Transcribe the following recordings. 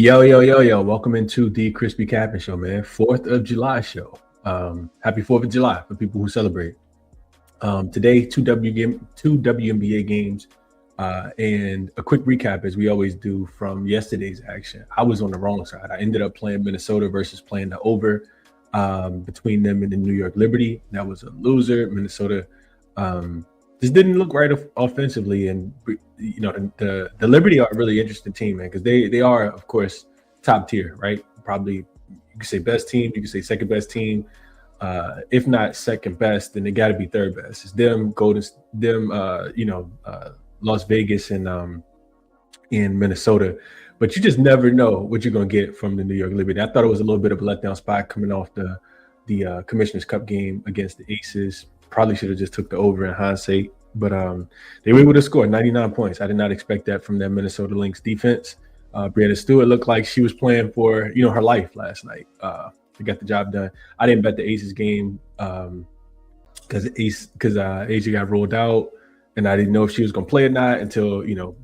Yo. Welcome into the ChrisBeCappinn show, man. 4th of July show. Happy 4th of July for people who celebrate. Today, two WNBA games, and a quick recap as we always do from yesterday's action. I was on the wrong side. I ended up playing Minnesota versus playing the over between them and the New York Liberty. That was a loser. Minnesota just didn't look right offensively, and the Liberty are a really interesting team, man, because they are, of course, top tier, right? Probably you could say best team, you could say second best team, if not second best, then they got to be third best. It's them, Las Vegas and in Minnesota, but you just never know what you're gonna get from the New York Liberty. I thought it was a little bit of a letdown spot coming off the Commissioner's Cup game against the Aces. Probably should have just took the over in hindsight, but they were able to score 99 points. I did not expect that from that Minnesota Lynx defense. Brianna Stewart looked like she was playing for her life last night. They got the job done. I didn't bet the Aces game because Asia got rolled out, and I didn't know if she was going to play or not until a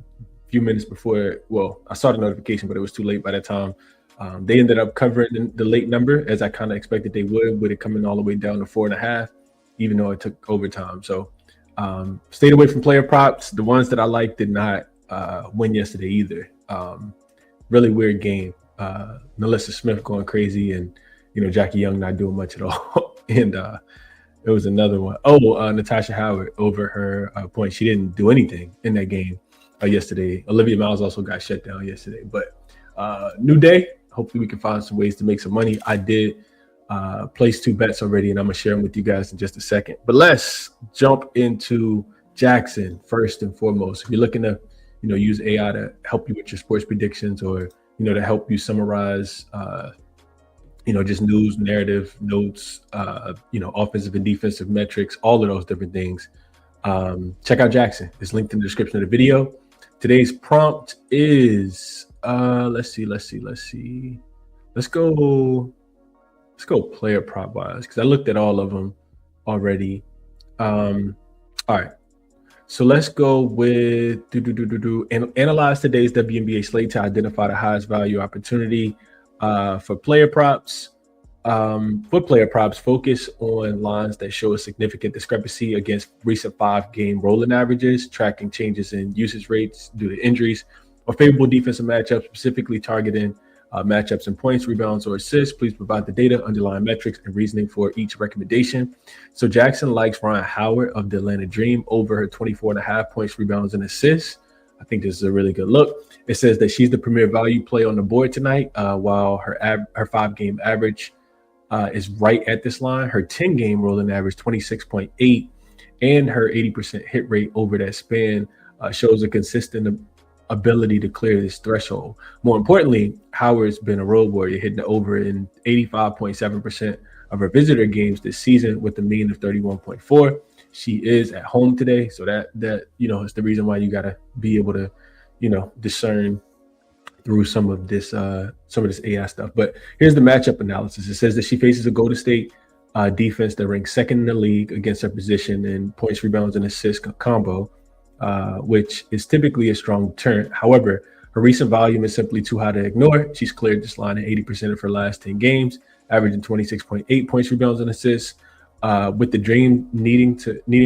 few minutes before. Well, I saw the notification, but it was too late by that time. They ended up covering the late number, as I kind of expected they would, with it coming all the way down to 4.5. Even though it took overtime. So stayed away from player props. The ones that I liked did not win yesterday either. Really weird game. Melissa Smith going crazy, and Jackie Young not doing much at all. And it was another one. Natasha Howard over her point. She didn't do anything in that game yesterday. Olivia Miles also got shut down yesterday. But new day. Hopefully we can find some ways to make some money. I did placed 2 bets already, and I'm gonna share them with you guys in just a second. But let's jump into Jackson first and foremost. If you're looking to, use AI to help you with your sports predictions, or to help you summarize, just news, narrative, notes, offensive and defensive metrics, all of those different things, check out Jackson. It's linked in the description of the video. Today's prompt is let's go player prop wise, because I looked at all of them already. All right, so let's go with and analyze today's WNBA slate to identify the highest value opportunity for player props. For player props, focus on lines that show a significant discrepancy against recent 5-game rolling averages, tracking changes in usage rates due to injuries, or favorable defensive matchups, specifically targeting matchups in points, rebounds, or assists. Please provide the data, underlying metrics, and reasoning for each recommendation. So Jackson likes Ryan Howard of the Atlanta Dream over her 24.5 points, rebounds, and assists. I think this is a really good look. It says that she's the premier value play on the board tonight, while her 5-game average is right at this line. Her 10-game rolling average, 26.8, and her 80% hit rate over that span shows a consistent ability to clear this threshold. More importantly, Howard's been a road warrior, hitting the over in 85.7% of her visitor games this season with a mean of 31.4. She is at home today, so that is the reason why you got to be able to discern through some of this AI stuff. But here's the matchup analysis. It says that she faces a Golden State defense that ranks second in the league against her position in points, rebounds, and assists combo, which is typically a strong deterrent. However, her recent volume is simply too high to ignore. She's cleared this line in 80% of her last 10 games, averaging 26.8 points, rebounds, and assists. With the Dream needing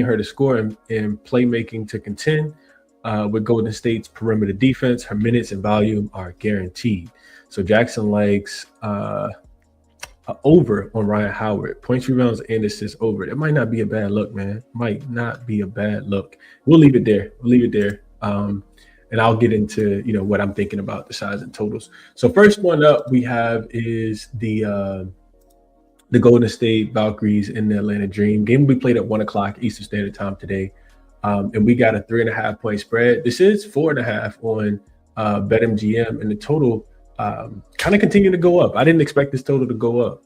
her to score and playmaking to contend with Golden State's perimeter defense, her minutes and volume are guaranteed. So Jackson likes over on Ryan Howard, points, rebounds, and assists over. It might not be a bad look, man. Might not be a bad look. We'll leave it there. And I'll get into what I'm thinking about the size and totals. So first one up we have is the Golden State Valkyries and the Atlanta Dream. Game will be played at 1:00 Eastern Standard Time today, and we got a 3.5 point spread. This is 4.5 on BetMGM, and the total kind of continue to go up. I didn't expect this total to go up.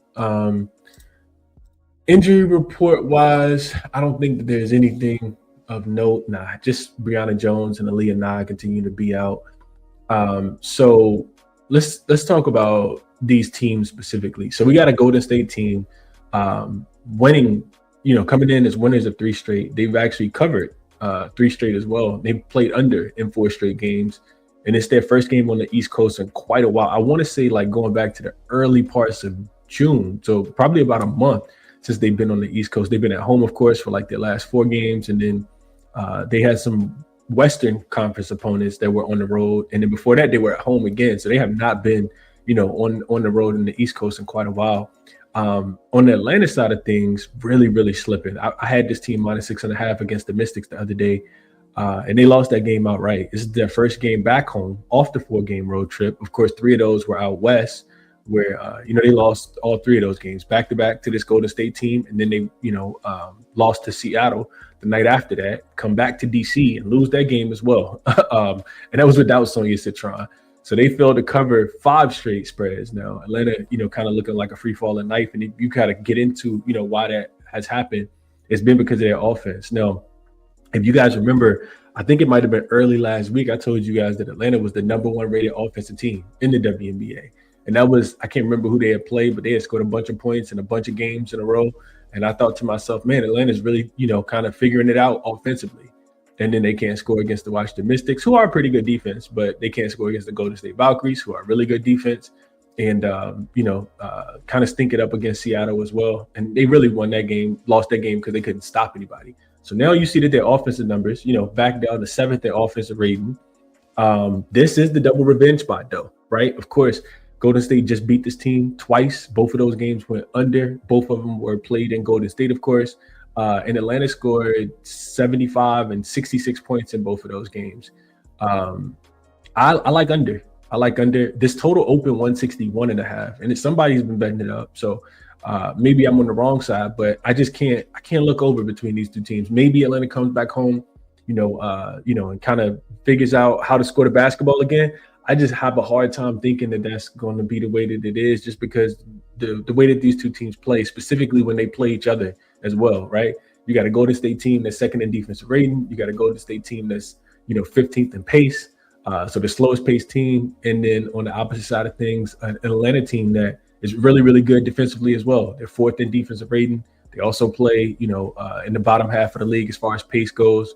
Injury report wise, I don't think that there's anything of note. Just Brianna Jones and Aaliyah Nye continue to be out. So let's talk about these teams specifically. So we got a Golden State team winning, coming in as winners of 3 straight. They've actually covered 3 straight as well. They've played under in 4 straight games. and it's their first game on the East Coast in quite a while. I want to say like going back to the early parts of June, so probably about a month since they've been on the East Coast. They've been at home, of course, for like their last 4 games, and then they had some Western Conference opponents that were on the road, and then before that they were at home again. So they have not been, on the road in the East Coast in quite a while. On the Atlanta side of things, really slipping. I had this team -6.5 against the Mystics the other day, and they lost that game outright. This is their first game back home off the 4-game road trip. Of course, 3 of those were out west, where they lost all 3 of those games back to back to this Golden State team, and then they lost to Seattle the night after that, come back to DC and lose that game as well. And that was without Sonia Citron. So they failed to cover 5 straight spreads. Now Atlanta, kind of looking like a free falling knife, and if you kind of get into why that has happened, it's been because of their offense. Now, if you guys remember, I think it might have been early last week, I told you guys that Atlanta was the #1 rated offensive team in the WNBA. And that was, I can't remember who they had played, but they had scored a bunch of points in a bunch of games in a row. And I thought to myself, man, Atlanta's really, kind of figuring it out offensively. And then they can't score against the Washington Mystics, who are a pretty good defense, but they can't score against the Golden State Valkyries, who are really good defense. And, kind of stink it up against Seattle as well. And they really won that game, lost that game because they couldn't stop anybody. So now you see that their offensive numbers, back down to 7th in offensive rating. This is the double revenge spot, though, right? Of course, Golden State just beat this team twice. Both of those games went under. Both of them were played in Golden State, of course. And Atlanta scored 75 and 66 points in both of those games. I like under. I like under. This total open 161.5, and somebody's been betting it up. So maybe I'm on the wrong side, but I can't look over between these 2 teams. Maybe Atlanta comes back home, and kind of figures out how to score the basketball again. I just have a hard time thinking that that's going to be the way that it is, just because the way that these 2 teams play, specifically when they play each other as well, right? You got a Golden State team that's 2nd in defensive rating. You got a Golden State team that's, 15th in pace. So the slowest paced team. And then on the opposite side of things, an Atlanta team that is really good defensively as well. They're 4th in defensive rating. They also play, in the bottom half of the league as far as pace goes.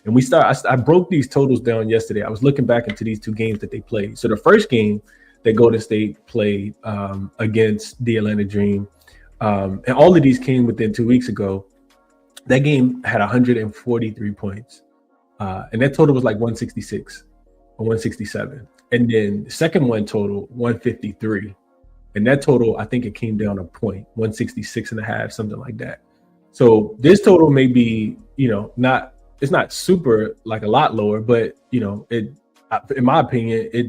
And I broke these totals down yesterday. I was looking back into these 2 games that they played. So the first game that Golden State played against the Atlanta Dream, and all of these came within 2 weeks ago. That game had 143 points. And that total was like 166 or 167. And then the second one total, 153. And that total, I think it came down a point, 166.5, something like that. So this total may be, it's not super like a lot lower, but it, in my opinion, it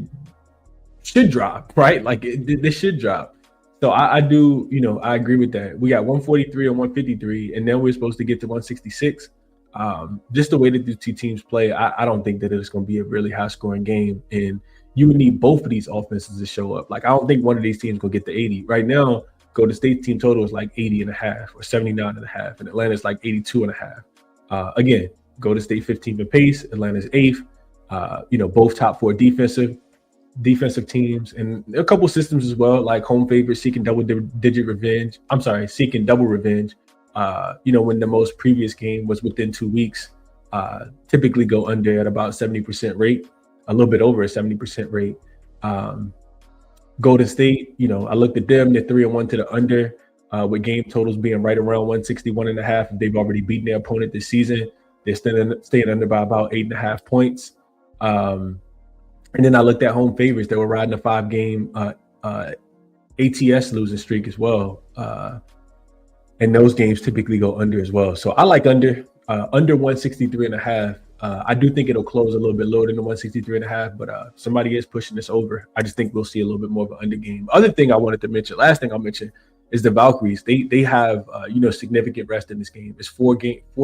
should drop, right? Like this should drop. So I do, I agree with that. We got 143 and 153, and then we're supposed to get to 166. Just the way that the 2 teams play, I don't think that it's going to be a really high scoring game. And you would need both of these offenses to show up. Like, I don't think one of these teams will get to 80. Right now, Golden State team total is like 80.5 or 79.5, and Atlanta's like 82.5. Again, Golden State 15th in pace, Atlanta's 8th. Both top 4 defensive teams, and a couple systems as well, like home favorites seeking double revenge. When the most previous game was within 2 weeks, typically go under at about 70% rate, a little bit over a 70% rate. Golden State, I looked at them, they're 3-1 to the under, with game totals being right around 161.5. They've already beaten their opponent this season. They're staying under by about 8.5 points. And then I looked at home favorites that were riding a 5-game ATS losing streak as well. And those games typically go under as well. So I like under 163.5. I do think it'll close a little bit lower than the 163.5, but somebody is pushing this over. I just think we'll see a little bit more of an under game. Other thing I wanted to mention, last thing I'll mention, is the Valkyries. They have significant rest in this game. It's 4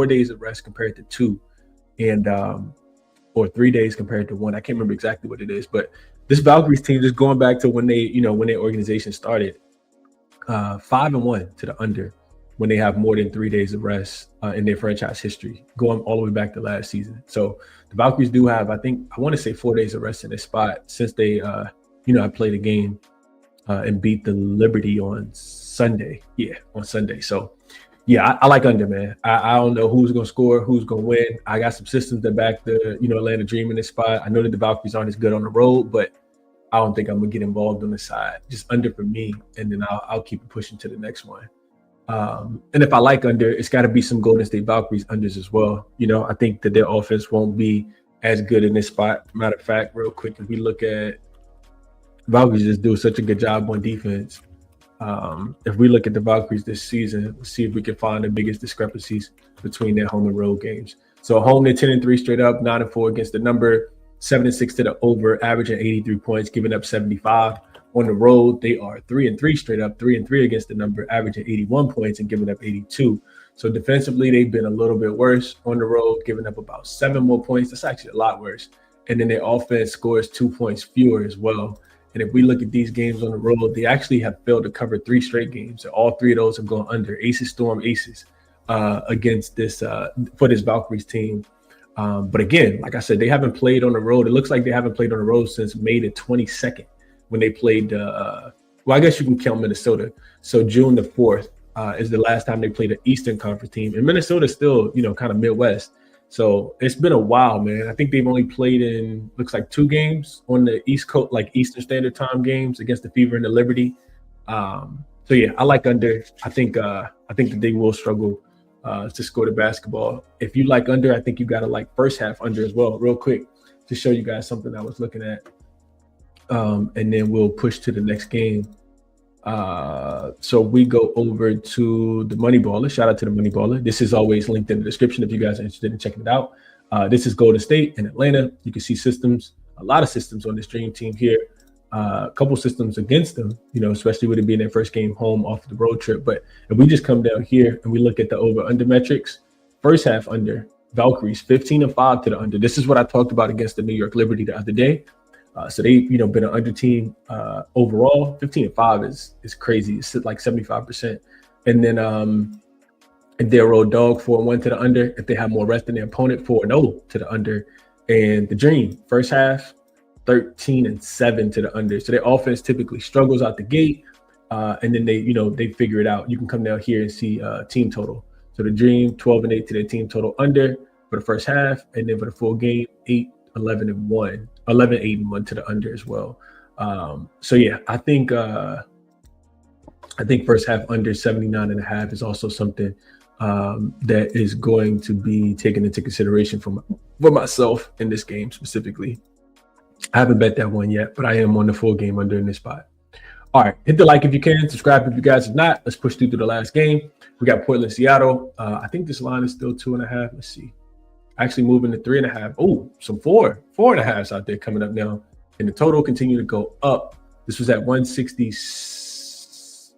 days of rest compared to 2, and or 3 days compared to 1. I can't remember exactly what it is, but this Valkyries team, just going back to when their organization started, 5-1 to the under when they have more than 3 days of rest in their franchise history, going all the way back to last season. So the Valkyries do have, I want to say 4 days of rest in this spot since they, I played a game and beat the Liberty on Sunday. Yeah, on Sunday. So Yeah, I like under, man. I don't know who's gonna score, who's gonna win. I got some systems that back the Atlanta Dream in this spot. I know that the Valkyries aren't as good on the road, but I don't think I'm gonna get involved on the side. Just under for me, and then I'll keep pushing to the next one. And if I like under, it's got to be some Golden State Valkyries unders as well. I think that their offense won't be as good in this spot. Matter of fact, real quick, if we look at Valkyries, just do such a good job on defense. If we look at the Valkyries this season, let's see if we can find the biggest discrepancies between their home and road games. So home, they're 10-3 straight up, 9-4 against the number, 7-6 to the over, averaging 83 points, giving up 75. On the road, they are 3-3 straight up, 3-3 against the number, averaging 81 points and giving up 82. So defensively, they've been a little bit worse on the road, giving up about 7 more points. That's actually a lot worse. And then their offense scores 2 points fewer as well. And if we look at these games on the road, they actually have failed to cover 3 straight games. And all 3 of those have gone under. Aces, Storm, Aces against this for this Valkyries team. But again, like I said, they haven't played on the road. It looks like they haven't played on the road since May the 22nd when they played. Well, I guess you can count Minnesota. So June the 4th is the last time they played an Eastern Conference team. And Minnesota's still, kind of Midwest. So it's been a while, man. I think they've only played in, looks like 2 games on the East Coast, like Eastern Standard Time games against the Fever and the Liberty. So yeah, I like under. I think that they will struggle to score the basketball. If you like under, I think you got to like first half under as well. Real quick to show you guys something I was looking at, and then we'll push to the next game. So we go over to the Money Baller. Shout out to the Money Baller. This is always linked in the description if you guys are interested in checking it out. This is Golden State and Atlanta. You can see systems, a lot of systems on this dream team here. A couple systems against them, especially with it being their first game home off the road trip. But if we just come down here and we look at the over-under metrics, first half under, Valkyries 15-5 to the under. This is what I talked about against the New York Liberty the other day. So they've, been an under team overall. 15-5 is crazy. It's like 75%. And then if they're a road dog 4-1 to the under, if they have more rest than their opponent, 4-0 to the under. And the Dream, first half, 13-7 to the under. So their offense typically struggles out the gate, and then they figure it out. You can come down here and see team total. So the Dream 12-8 to their team total under for the first half, and then for the full game 8-11-1, 11-8-1 to the under as well. So yeah, I think first half under 79.5 is also something that is going to be taken into consideration for myself in this game specifically. I haven't bet that one yet, but I am on the full game under in this spot. All right, hit the like if you can, subscribe if you guys have not. Let's push through to the last game. We got Portland, Seattle. I think this line is still 2.5. Let's see. Actually moving to 3.5. Oh, some 4.5s out there coming up now. And the total continue to go up. This was at 160, as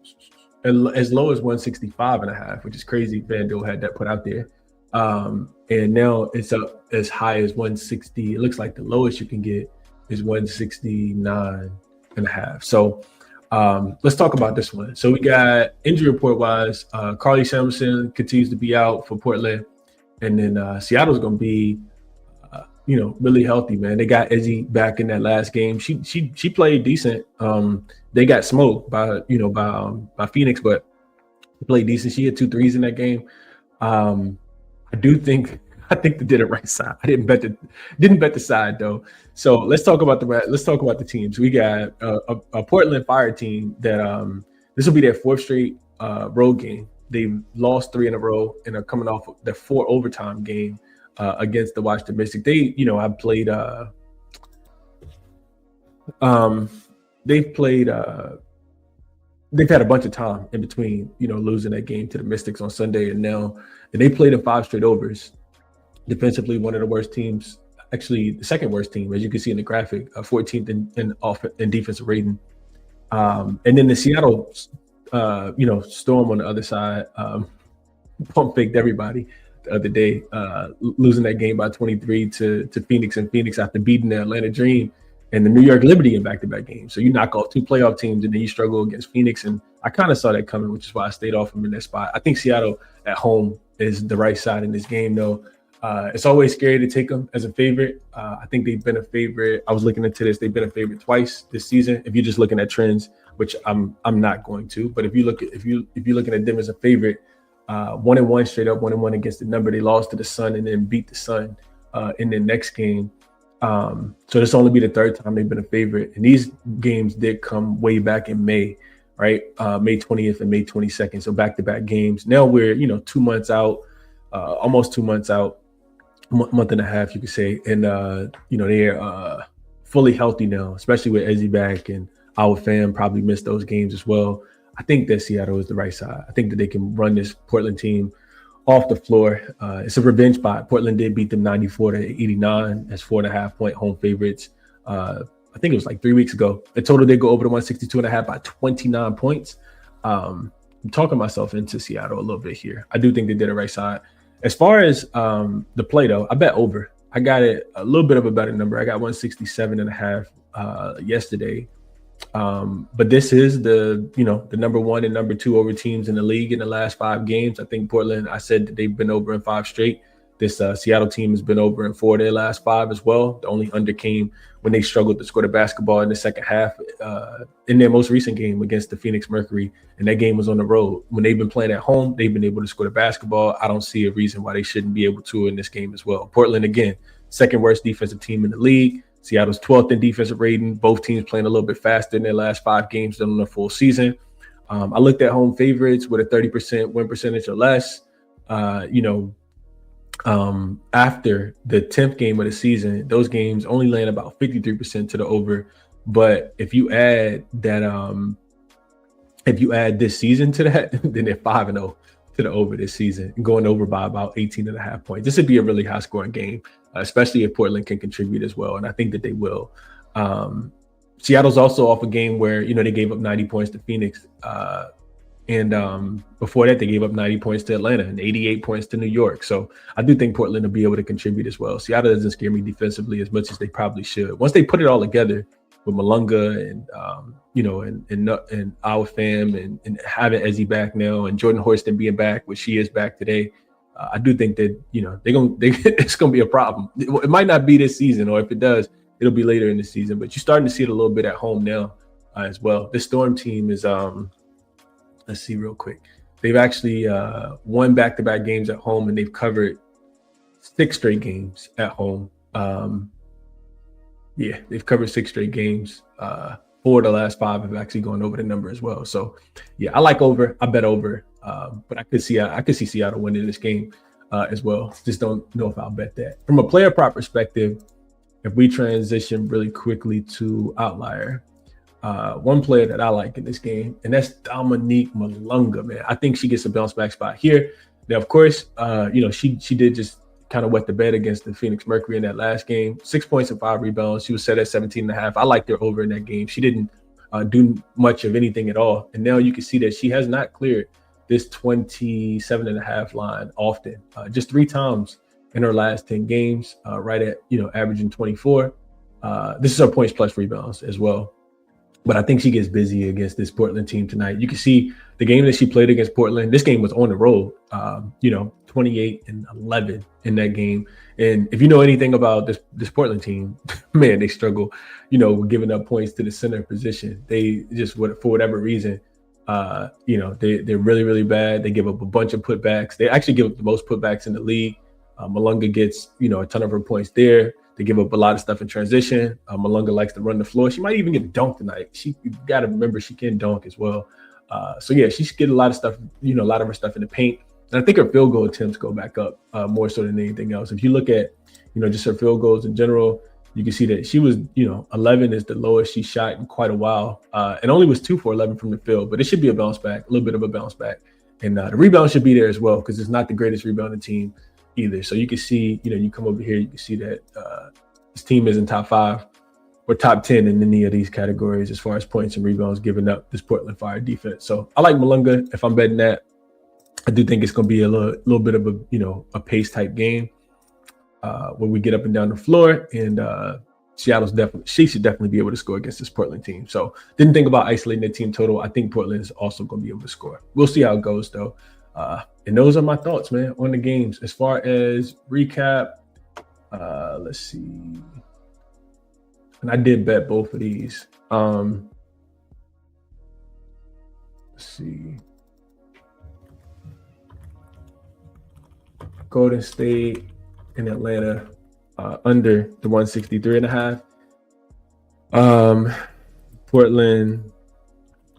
low as 165.5, which is crazy. FanDuel had that put out there. And now it's up as high as 160. It looks like the lowest you can get is 169.5. So let's talk about this one. So we got injury report wise, Carly Samuelson continues to be out for Portland. And then Seattle's going to be, really healthy, man. They got Izzy back in that last game. She played decent. They got smoked by Phoenix, but she played decent. She had 2 threes in that game. I think they did it right side. I didn't bet the side though. So let's talk about the teams. We got a Portland Fire team that this will be their 4th straight road game. They've lost 3 in a row and are coming off their 4 overtime game against the Washington Mystics. They, have played. They've played. They've had a bunch of time in between, losing that game to the Mystics on Sunday, and they played in 5 straight overs. Defensively, one of the worst teams, actually the second worst team, as you can see in the graphic, 14th in defensive rating. And then the Seattle, Storm on the other side, pump faked everybody the other day, losing that game by 23 to Phoenix, and Phoenix after beating the Atlanta Dream and the New York Liberty in back-to-back games. So you knock off 2 playoff teams and then you struggle against Phoenix. And I kind of saw that coming, which is why I stayed off them in that spot. I think Seattle at home is the right side in this game, though. It's always scary to take them as a favorite. I think they've been a favorite. I was looking into this. They've been a favorite twice this season. If you're just looking at trends, which I'm not going to, but if you're looking at them as a favorite, 1-1 straight up, 1-1 against the number. They lost to the Sun and then beat the Sun in the next game. So this will only be the third time they've been a favorite. And these games did come way back in May, right? May 20th and May 22nd. So back-to-back games. Now we're, 2 months out, almost 2 months out, month and a half, you could say. And, they're fully healthy now, especially with Ezzy back, and our fam probably missed those games as well. I think that Seattle is the right side. I think that they can run this Portland team off the floor. It's a revenge spot. Portland did beat them 94-89 as 4.5-point home favorites. I think it was like 3 weeks ago. In total, they go over to 162.5 by 29 points. I'm talking myself into Seattle a little bit here. I do think they did the right side. As far as the play, though, I bet over. I got it a little bit of a better number. I got 167.5 yesterday. But this is the number one and number two over teams in the league in the last 5 games. I think Portland, I said that they've been over in 5 straight. This Seattle team has been over in 4 of their last 5 as well. The only under came when they struggled to score the basketball in the second half in their most recent game against the Phoenix Mercury. And that game was on the road. When they've been playing at home, they've been able to score the basketball. I don't see a reason why they shouldn't be able to in this game as well. Portland, again, second worst defensive team in the league. Seattle's 12th in defensive rating. Both teams playing a little bit faster in their last 5 games than on the full season. I looked at home favorites with a 30% win percentage or less. After the 10th game of the season, those games only land about 53% to the over. But if you add that, if you add this season to that, then they're 5-0 to the over this season, going over by about 18.5 points. This would be a really high scoring game, especially if Portland can contribute as well. And I think that they will. Seattle's also off a game where, they gave up 90 points to Phoenix. And before that, they gave up 90 points to Atlanta and 88 points to New York. So I do think Portland will be able to contribute as well. Seattle doesn't scare me defensively as much as they probably should. Once they put it all together with Malunga and, and our fam and having Ezzy back now and Jordan Horston being back, which she is back today, I do think that, it's going to be a problem. It might not be this season, or if it does, it'll be later in the season. But you're starting to see it a little bit at home now as well. This Storm team is let's see real quick. They've actually won back-to-back games at home, and they've covered 6 straight games at home. They've covered 6 straight games. 4 of the last 5 have actually gone over the number as well. So, I like over. I bet over. But I could see Seattle winning this game as well. Just don't know if I'll bet that. From a player prop perspective, if we transition really quickly to Outlier, one player that I like in this game, and that's Dominique Malunga, man. I think she gets a bounce back spot here. Now, of course, she did just kind of wet the bed against the Phoenix Mercury in that last game. 6 points and 5 rebounds. She was set at 17.5. I liked her over in that game. She didn't do much of anything at all. And now you can see that she has not cleared this 27.5 line often. Just 3 times in her last 10 games, right at, averaging 24. This is her points plus rebounds as well. But I think she gets busy against this Portland team tonight. You can see the game that she played against Portland. This game was on the road, 28-11 in that game. And if you know anything about this Portland team, man, they struggle, with giving up points to the center position. They just, for whatever reason, they're really, really bad. They give up a bunch of putbacks. They actually give up the most putbacks in the league. Malunga gets, a ton of her points there. They give up a lot of stuff in transition. Malunga likes to run the floor. She might even get dunked tonight. You got to remember she can dunk as well. She should get a lot of stuff, a lot of her stuff in the paint. And I think her field goal attempts go back up more so than anything else. If you look at, just her field goals in general, you can see that she was, 11 is the lowest she shot in quite a while, and only was 2 for 11 from the field. But it should be a bounce back, a little bit of a bounce back. And the rebound should be there as well, because it's not the greatest rebounding team either. So you can see, you come over here, you can see that this team isn't top 5 or top 10 in any of these categories as far as points and rebounds given up this Portland Fire defense. So I like Malunga. If I'm betting that, I do think it's going to be a little bit of a pace type game when we get up and down the floor. And she should definitely be able to score against this Portland team. So didn't think about isolating the team total. I think Portland is also going to be able to score. We'll see how it goes though. And those are my thoughts, man, on the games. As far as recap, let's see. And I did bet both of these. Let's see. Golden State and Atlanta under the 163.5. Portland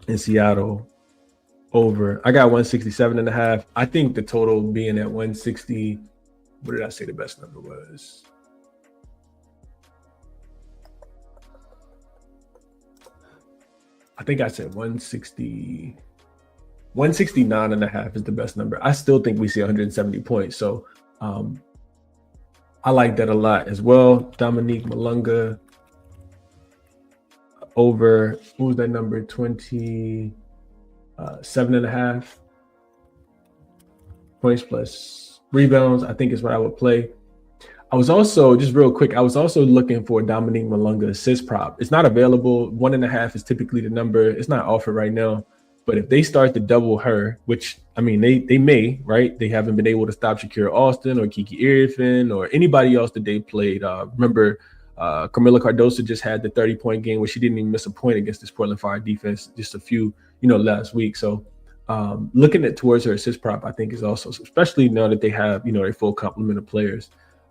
and Seattle over. I got 167.5. I think the total being at 160. What did I say the best number was? I think I said 160. 169.5 is the best number. I still think we see 170 points. So I like that a lot as well. Dominique Malunga over, what was that number? 27.5 points plus rebounds, I think is what I would play. I was also, just real quick, I was also looking for Dominique Malunga assist prop. It's not available. 1.5 is typically the number. It's not offered right now. But if they start to double her, which, I mean, they may, right? They haven't been able to stop Shakira Austin or Kiki Irvin or anybody else that they played. Remember, Camila Cardoso just had the 30-point game where she didn't even miss a point against this Portland Fire defense just a few, last week. So looking at towards her assist prop, I think is also, especially now that they have, a full complement of players.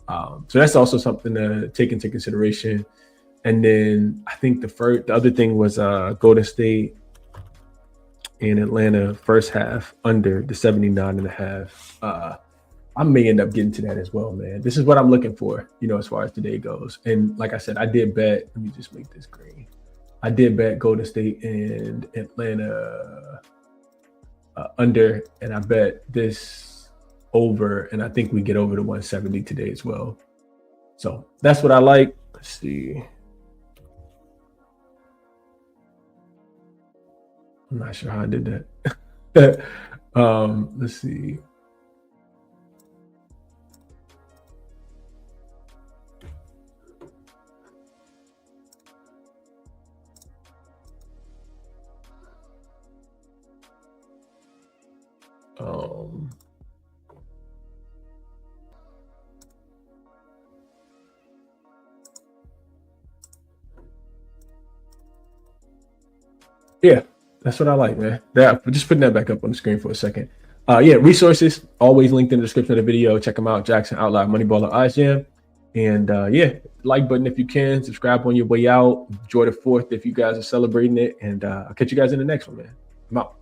So that's also something to take into consideration. And then I think the other thing was Golden State in Atlanta first half under the 79.5. I may end up getting to that as well, man. This is what I'm looking for, as far as today goes. And like I said, I did bet, let me just make this green. I did bet Golden State and Atlanta under, and I bet this over, and I think we get over the 170 today as well. So that's what I like. Let's see. I'm not sure how I did that. Let's see. Yeah, that's what I like, man. Just putting that back up on the screen for a second. Resources always linked in the description of the video. Check them out. Jackson, Outlier, Moneyball, or IceJam. And like button if you can. Subscribe on your way out. Enjoy the 4th if you guys are celebrating it. And I'll catch you guys in the next one, man. I'm out.